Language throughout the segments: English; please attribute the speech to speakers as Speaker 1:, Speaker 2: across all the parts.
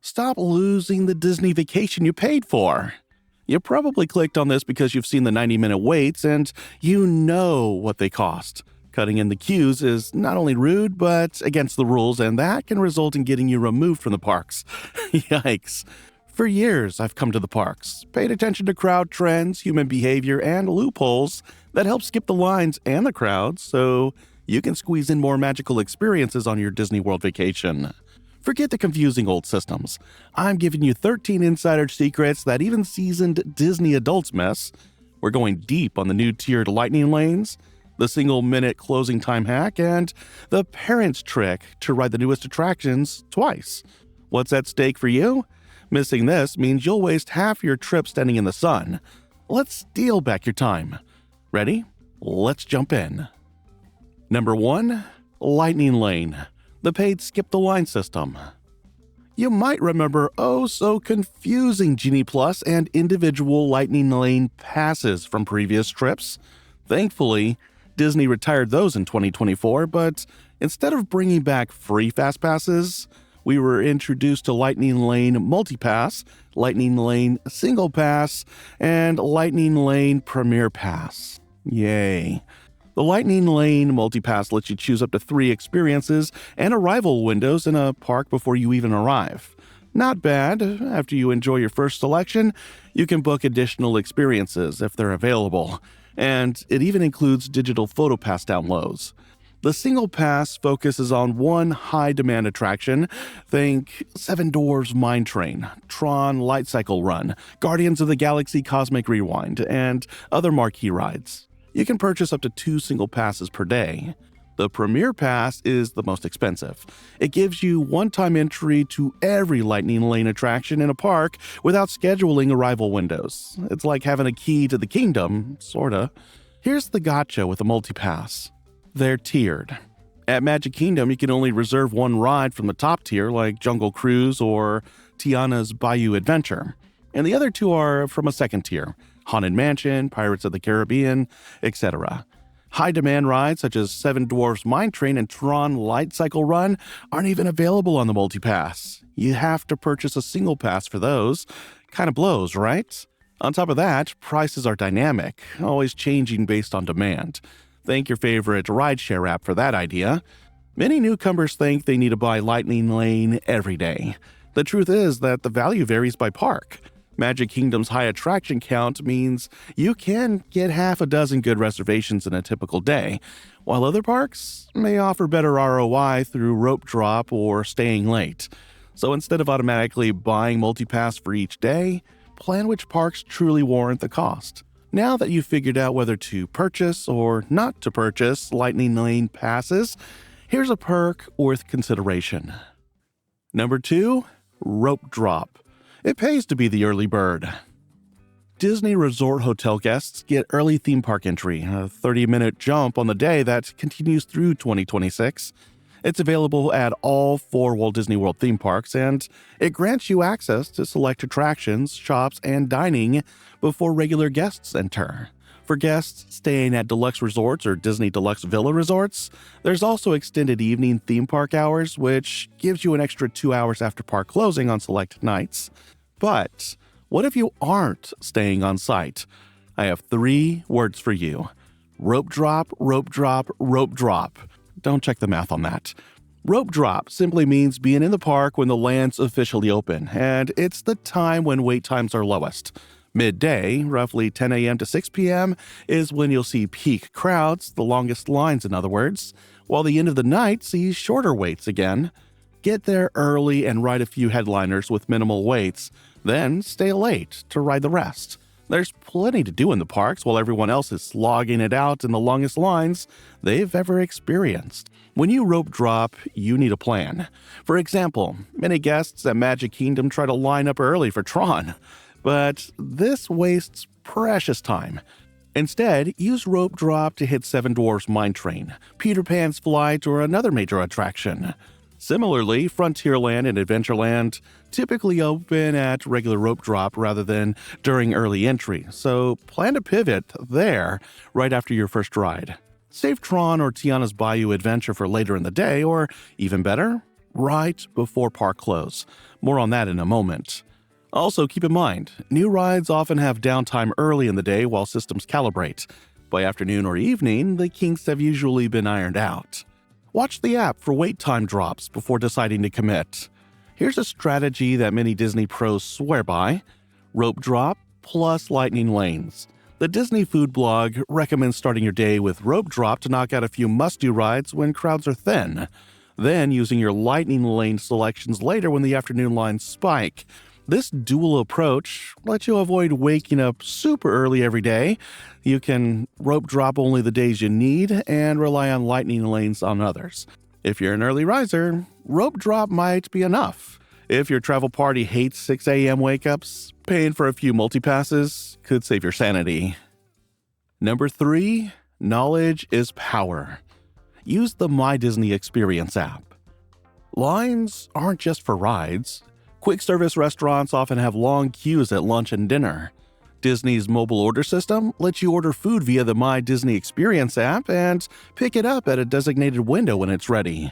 Speaker 1: Stop losing the Disney vacation you paid for. You probably clicked on this because you've seen the 90-minute waits and you know what they cost. Cutting in the queues is not only rude, but against the rules, and that can result in getting you removed from the parks. Yikes. For years, I've come to the parks, paid attention to crowd trends, human behavior, and loopholes that help skip the lines and the crowds so you can squeeze in more magical experiences on your Disney World vacation. Forget the confusing old systems. I'm giving you 13 insider secrets that even seasoned Disney adults miss. We're going deep on the new tiered lightning lanes, the single-minute closing time hack, and the parents' trick to ride the newest attractions twice. What's at stake for you? Missing this means you'll waste half your trip standing in the sun. Let's steal back your time. Ready? Let's jump in. Number 1. Lightning Lane, the paid skip-the-line system. You might remember so-confusing Genie Plus and individual Lightning Lane passes from previous trips. Thankfully, Disney retired those in 2024, but instead of bringing back free Fast Passes, we were introduced to Lightning Lane Multipass, Lightning Lane Single Pass, and Lightning Lane Premier Pass. Yay. The Lightning Lane Multipass lets you choose up to 3 experiences and arrival windows in a park before you even arrive. Not bad. After you enjoy your first selection, you can book additional experiences if they're available. And it even includes digital PhotoPass downloads. The Single Pass focuses on one high-demand attraction. Think Seven Dwarfs Mine Train, Tron Light Cycle Run, Guardians of the Galaxy Cosmic Rewind, and other marquee rides. You can purchase up to 2 single passes per day. The Premier Pass is the most expensive. It gives you one-time entry to every Lightning Lane attraction in a park without scheduling arrival windows. It's like having a key to the kingdom, sorta. Here's the gotcha with a multi-pass. They're tiered. At Magic Kingdom, you can only reserve one ride from the top tier, like Jungle Cruise or Tiana's Bayou Adventure. And the other 2 are from a second tier, Haunted Mansion, Pirates of the Caribbean, etc. High-demand rides such as Seven Dwarfs Mine Train and Tron Light Cycle Run aren't even available on the multi-pass. You have to purchase a single pass for those. Kinda blows, right? On top of that, prices are dynamic, always changing based on demand. Thank your favorite rideshare app for that idea. Many newcomers think they need to buy Lightning Lane every day. The truth is that the value varies by park. Magic Kingdom's high attraction count means you can get half a dozen good reservations in a typical day, while other parks may offer better ROI through rope drop or staying late. So instead of automatically buying multipass for each day, plan which parks truly warrant the cost. Now that you've figured out whether to purchase or not to purchase Lightning Lane passes, here's a perk worth consideration. Number 2, rope drop. It pays to be the early bird. Disney Resort Hotel guests get early theme park entry, a 30-minute jump on the day that continues through 2026. It's available at all 4 Walt Disney World theme parks, and it grants you access to select attractions, shops, and dining before regular guests enter. For guests staying at deluxe resorts or Disney Deluxe Villa resorts, there's also extended evening theme park hours, which gives you an extra 2 hours after park closing on select nights. But what if you aren't staying on site? I have 3 words for you. Rope drop, rope drop, rope drop. Don't check the math on that. Rope drop simply means being in the park when the land's officially open, and it's the time when wait times are lowest. Midday, roughly 10 a.m. to 6 p.m., is when you'll see peak crowds, the longest lines in other words, while the end of the night sees shorter waits again. Get there early and ride a few headliners with minimal waits, then stay late to ride the rest. There's plenty to do in the parks while everyone else is slogging it out in the longest lines they've ever experienced. When you rope drop, you need a plan. For example, many guests at Magic Kingdom try to line up early for Tron, but this wastes precious time. Instead, use rope drop to hit Seven Dwarfs Mine Train, Peter Pan's Flight, or another major attraction. Similarly, Frontierland and Adventureland typically open at regular rope drop rather than during early entry, so plan to pivot there right after your first ride. Save Tron or Tiana's Bayou Adventure for later in the day, or even better, right before park close. More on that in a moment. Also, keep in mind, new rides often have downtime early in the day while systems calibrate. By afternoon or evening, the kinks have usually been ironed out. Watch the app for wait time drops before deciding to commit. Here's a strategy that many Disney pros swear by: rope drop plus lightning lanes. The Disney food blog recommends starting your day with rope drop to knock out a few must-do rides when crowds are thin. Then using your lightning lane selections later when the afternoon lines spike. This dual approach lets you avoid waking up super early every day. You can rope drop only the days you need and rely on lightning lanes on others. If you're an early riser, rope drop might be enough. If your travel party hates 6 a.m. wake-ups, paying for a few multi-passes could save your sanity. Number 3, knowledge is power. Use the My Disney Experience app. Lines aren't just for rides. Quick service restaurants often have long queues at lunch and dinner. Disney's mobile order system lets you order food via the My Disney Experience app and pick it up at a designated window when it's ready.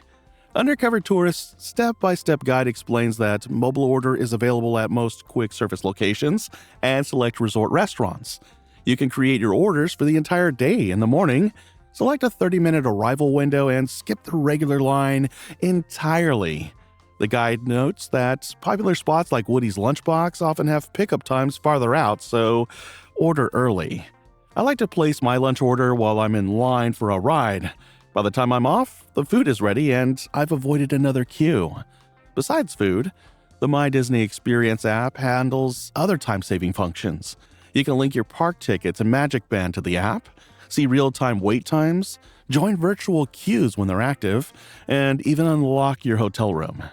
Speaker 1: Undercover Tourist's step-by-step guide explains that mobile order is available at most quick service locations and select resort restaurants. You can create your orders for the entire day in the morning, select a 30-minute arrival window, and skip the regular line entirely. The guide notes that popular spots like Woody's Lunchbox often have pickup times farther out, so order early. I like to place my lunch order while I'm in line for a ride. By the time I'm off, the food is ready and I've avoided another queue. Besides food, the My Disney Experience app handles other time-saving functions. You can link your park tickets and Magic Band to the app, see real-time wait times, join virtual queues when they're active, and even unlock your hotel room.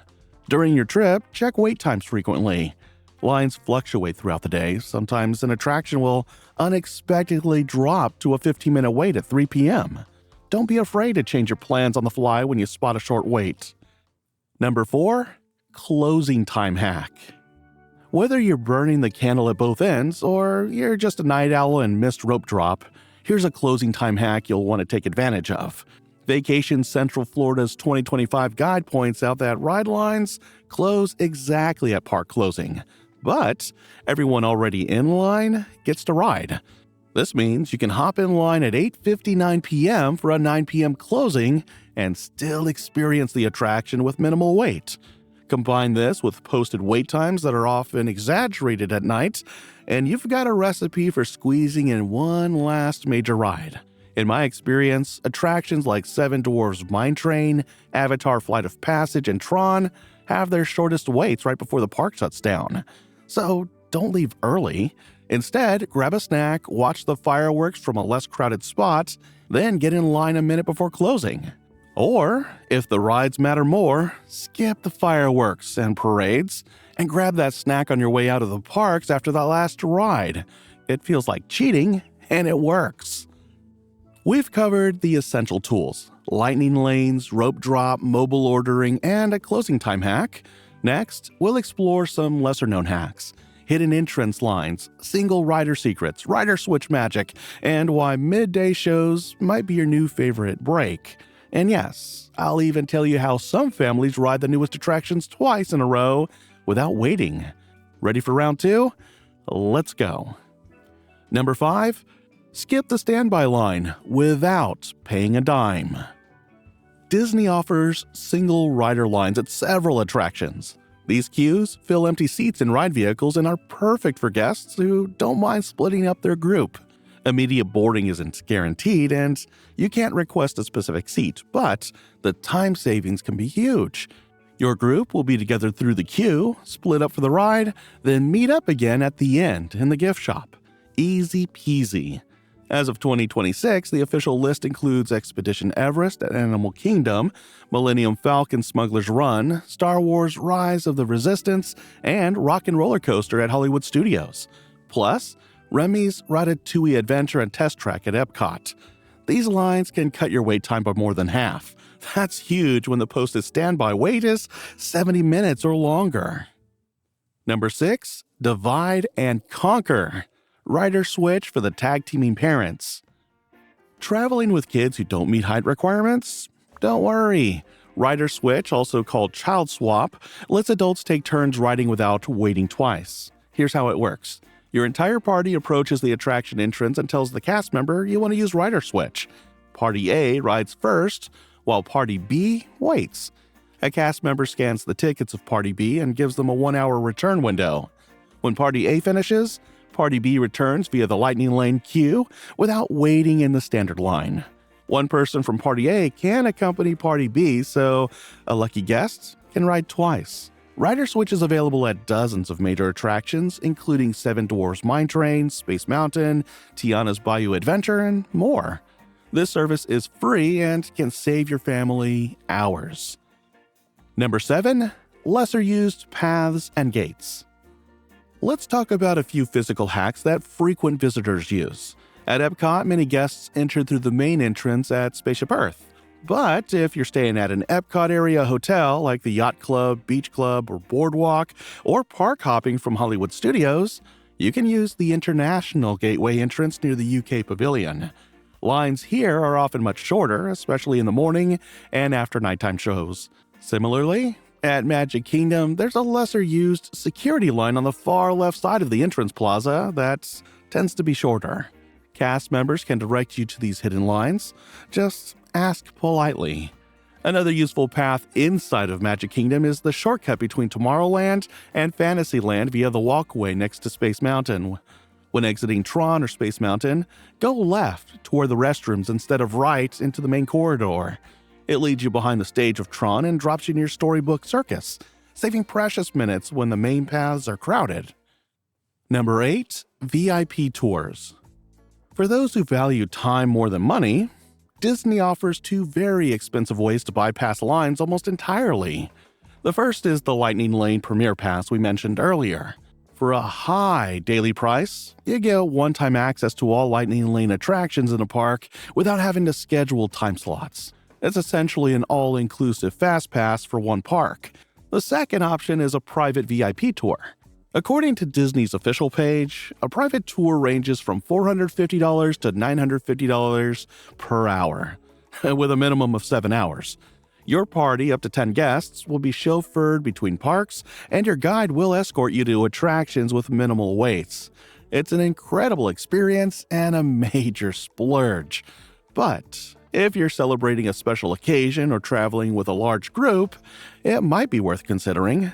Speaker 1: During your trip, check wait times frequently. Lines fluctuate throughout the day. Sometimes an attraction will unexpectedly drop to a 15-minute wait at 3 p.m. Don't be afraid to change your plans on the fly when you spot a short wait. Number 4, closing time hack. Whether you're burning the candle at both ends or you're just a night owl and missed rope drop, here's a closing time hack you'll want to take advantage of. Vacation Central Florida's 2025 guide points out that ride lines close exactly at park closing, but everyone already in line gets to ride. This means you can hop in line at 8:59 p.m. for a 9 p.m. closing and still experience the attraction with minimal wait. Combine this with posted wait times that are often exaggerated at night, and you've got a recipe for squeezing in one last major ride. In my experience, attractions like Seven Dwarfs Mine Train, Avatar Flight of Passage, and Tron have their shortest waits right before the park shuts down. So don't leave early. Instead, grab a snack, watch the fireworks from a less crowded spot, then get in line a minute before closing. Or, if the rides matter more, skip the fireworks and parades and grab that snack on your way out of the parks after that last ride. It feels like cheating, and it works. We've covered the essential tools: lightning lanes, rope drop, mobile ordering, and a closing time hack. Next, we'll explore some lesser-known hacks: hidden entrance lines, single rider secrets, rider switch magic, and why midday shows might be your new favorite break. And yes, I'll even tell you how some families ride the newest attractions twice in a row without waiting. Ready for round 2? Let's go. Number 5, skip the standby line without paying a dime. Disney offers single rider lines at several attractions. These queues fill empty seats in ride vehicles and are perfect for guests who don't mind splitting up their group. Immediate boarding isn't guaranteed, and you can't request a specific seat, but the time savings can be huge. Your group will be together through the queue, split up for the ride, then meet up again at the end in the gift shop. Easy peasy. As of 2026, the official list includes Expedition Everest at Animal Kingdom, Millennium Falcon Smuggler's Run, Star Wars Rise of the Resistance, and Rock and Roller Coaster at Hollywood Studios. Plus, Remy's Ratatouille Adventure and Test Track at Epcot. These lines can cut your wait time by more than half. That's huge when the posted standby wait is 70 minutes or longer. Number 6, divide and conquer. Rider switch for the tag-teaming parents. Traveling with kids who don't meet height requirements? Don't worry. Rider Switch, also called Child Swap, lets adults take turns riding without waiting twice. Here's how it works. Your entire party approaches the attraction entrance and tells the cast member you want to use Rider Switch. Party A rides first, while Party B waits. A cast member scans the tickets of Party B and gives them a 1-hour return window. When Party A finishes, Party B returns via the Lightning Lane queue without waiting in the standard line. One person from Party A can accompany Party B, so a lucky guest can ride twice. Rider Switch is available at dozens of major attractions, including Seven Dwarfs Mine Train, Space Mountain, Tiana's Bayou Adventure, and more. This service is free and can save your family hours. Number 7. Lesser used paths and gates. Let's talk about a few physical hacks that frequent visitors use. At Epcot, many guests enter through the main entrance at Spaceship Earth. But if you're staying at an Epcot area hotel like the Yacht Club, Beach Club, or Boardwalk, or park hopping from Hollywood Studios, you can use the International Gateway entrance near the UK Pavilion. Lines here are often much shorter, especially in the morning and after nighttime shows. Similarly, at Magic Kingdom, there's a lesser-used security line on the far left side of the entrance plaza that tends to be shorter. Cast members can direct you to these hidden lines. Just ask politely. Another useful path inside of Magic Kingdom is the shortcut between Tomorrowland and Fantasyland via the walkway next to Space Mountain. When exiting Tron or Space Mountain, go left toward the restrooms instead of right into the main corridor. It leads you behind the stage of Tron and drops you near Storybook Circus, saving precious minutes when the main paths are crowded. Number 8. VIP Tours. For those who value time more than money, Disney offers 2 very expensive ways to bypass lines almost entirely. The first is the Lightning Lane Premier Pass we mentioned earlier. For a high daily price, you get one-time access to all Lightning Lane attractions in a park without having to schedule time slots. It's essentially an all-inclusive fast pass for one park. The second option is a private VIP tour. According to Disney's official page, a private tour ranges from $450 to $950 per hour, with a minimum of 7 hours. Your party, up to 10 guests, will be chauffeured between parks, and your guide will escort you to attractions with minimal waits. It's an incredible experience and a major splurge. But if you're celebrating a special occasion or traveling with a large group, it might be worth considering.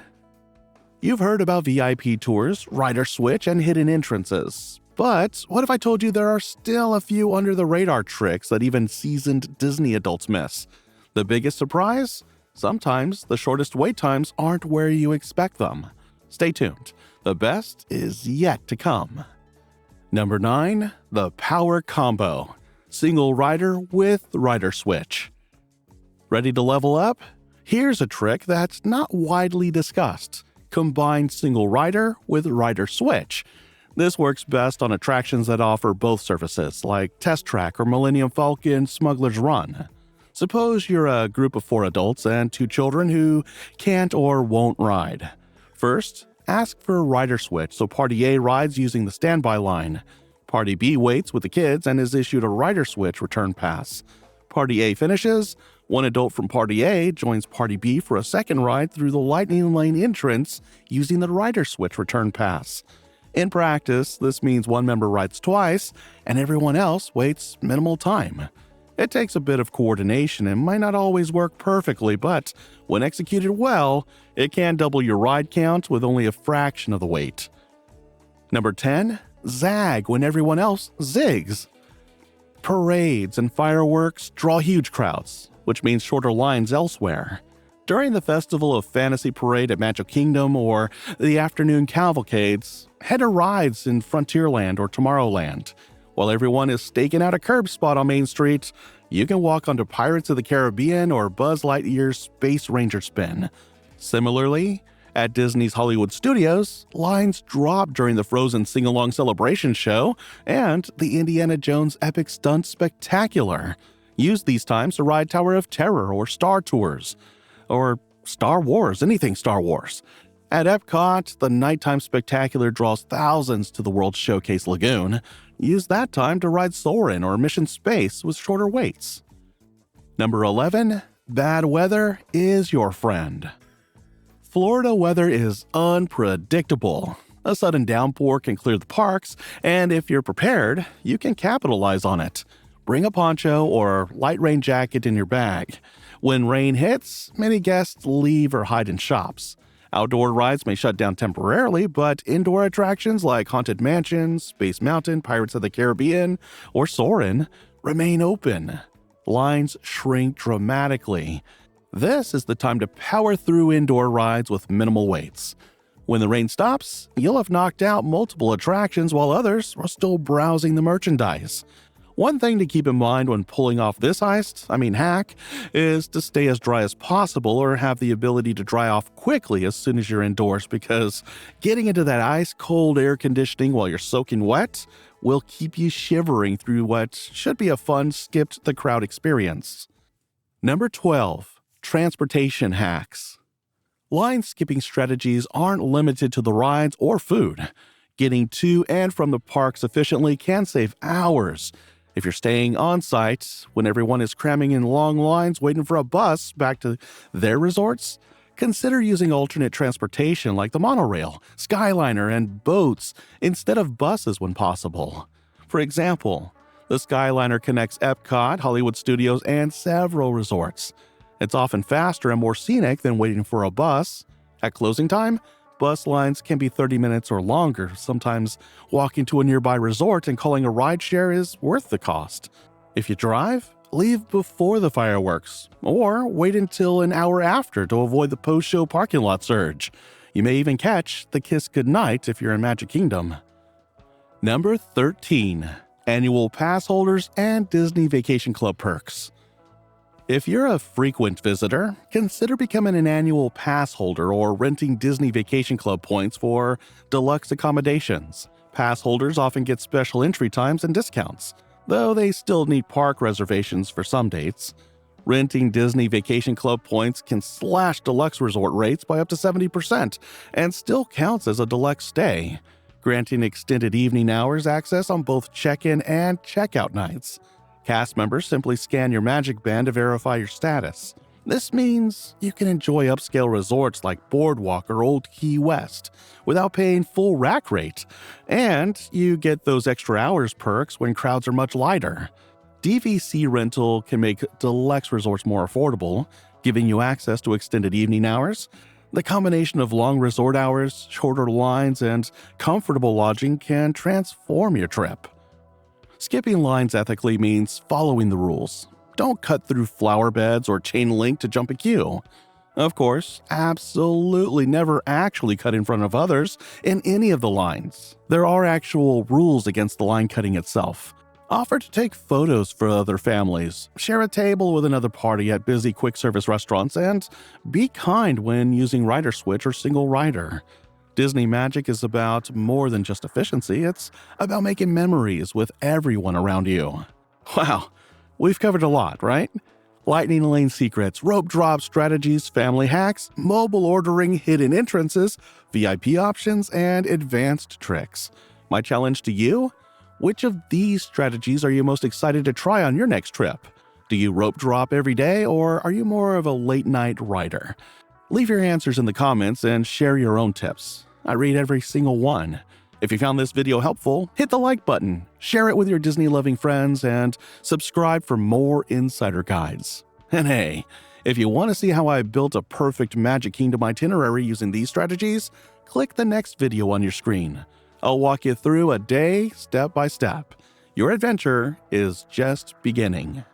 Speaker 1: You've heard about VIP tours, Rider Switch, and hidden entrances. But what if I told you there are still a few under-the-radar tricks that even seasoned Disney adults miss? The biggest surprise? Sometimes the shortest wait times aren't where you expect them. Stay tuned. The best is yet to come. Number 9. The Power Combo. Single rider with Rider Switch. Ready to level up? Here's a trick that's not widely discussed. Combine single rider with Rider Switch. This works best on attractions that offer both services, like Test Track or Millennium Falcon Smuggler's Run. Suppose you're a group of 4 adults and 2 children who can't or won't ride. First, ask for a Rider Switch so Party A rides using the standby line. Party B waits with the kids and is issued a Rider Switch return pass. Party A finishes, one adult from Party A joins Party B for a second ride through the Lightning Lane entrance using the Rider Switch return pass. In practice, this means one member rides twice and everyone else waits minimal time. It takes a bit of coordination and might not always work perfectly, but when executed well, it can double your ride count with only a fraction of the wait. Number 10. Zag when everyone else zigs. Parades and fireworks draw huge crowds, which means shorter lines elsewhere. During the Festival of Fantasy Parade at Magic Kingdom or the afternoon cavalcades, head to rides in Frontierland or Tomorrowland. While everyone is staking out a curb spot on Main Street, you can walk onto Pirates of the Caribbean or Buzz Lightyear's Space Ranger Spin. Similarly, at Disney's Hollywood Studios, lines drop during the Frozen Sing-Along Celebration show and the Indiana Jones Epic Stunt Spectacular. Use these times to ride Tower of Terror or Star Tours. Or Star Wars, anything Star Wars. At Epcot, the Nighttime Spectacular draws thousands to the World Showcase Lagoon. Use that time to ride Soarin' or Mission Space with shorter waits. Number 11. bad weather is your friend. Florida weather is unpredictable. A sudden downpour can clear the parks, and if you're prepared, you can capitalize on it. Bring a poncho or light rain jacket in your bag. When rain hits, many guests leave or hide in shops. Outdoor rides may shut down temporarily, but indoor attractions like Haunted Mansion, Space Mountain, Pirates of the Caribbean, or Soarin' remain open. Lines shrink dramatically. This is the time to power through indoor rides with minimal waits. When the rain stops, you'll have knocked out multiple attractions while others are still browsing the merchandise. One thing to keep in mind when pulling off this hack, is to stay as dry as possible or have the ability to dry off quickly as soon as you're indoors, because getting into that ice-cold air conditioning while you're soaking wet will keep you shivering through what should be a fun skip-the-crowd experience. Number 12. Transportation hacks. Line-skipping strategies aren't limited to the rides or food. Getting to and from the parks efficiently can save hours. If you're staying on-site when everyone is cramming in long lines waiting for a bus back to their resorts, consider using alternate transportation like the monorail, Skyliner, and boats instead of buses when possible. For example, the Skyliner connects Epcot, Hollywood Studios, and several resorts. It's often faster and more scenic than waiting for a bus. At closing time, bus lines can be 30 minutes or longer. Sometimes walking to a nearby resort and calling a rideshare is worth the cost. If you drive, leave before the fireworks, or wait until an hour after to avoid the post-show parking lot surge. You may even catch the kiss goodnight if you're in Magic Kingdom. Number 13. Annual pass holders and Disney Vacation Club perks. If you're a frequent visitor, consider becoming an annual pass holder or renting Disney Vacation Club points for deluxe accommodations. Pass holders often get special entry times and discounts, though they still need park reservations for some dates. Renting Disney Vacation Club points can slash deluxe resort rates by up to 70% and still counts as a deluxe stay, granting extended evening hours access on both check-in and check-out nights. Cast members simply scan your Magic Band to verify your status. This means you can enjoy upscale resorts like Boardwalk or Old Key West without paying full rack rate, and you get those extra hours perks when crowds are much lighter. DVC rental can make deluxe resorts more affordable, giving you access to extended evening hours. The combination of long resort hours, shorter lines, and comfortable lodging can transform your trip. Skipping lines ethically means following the rules. Don't cut through flower beds or chain link to jump a queue. Of course, absolutely never actually cut in front of others in any of the lines. There are actual rules against the line cutting itself. Offer to take photos for other families, share a table with another party at busy quick-service restaurants, and be kind when using rider switch or single rider. Disney Magic is about more than just efficiency, it's about making memories with everyone around you. Wow, we've covered a lot, right? Lightning lane secrets, rope drop strategies, family hacks, mobile ordering, hidden entrances, VIP options, and advanced tricks. My challenge to you? Which of these strategies are you most excited to try on your next trip? Do you rope drop every day, or are you more of a late-night rider? Leave your answers in the comments and share your own tips. I read every single one. If you found this video helpful, hit the like button, share it with your Disney-loving friends, and subscribe for more insider guides. And hey, if you want to see how I built a perfect Magic Kingdom itinerary using these strategies, click the next video on your screen. I'll walk you through a day, step by step. Your adventure is just beginning.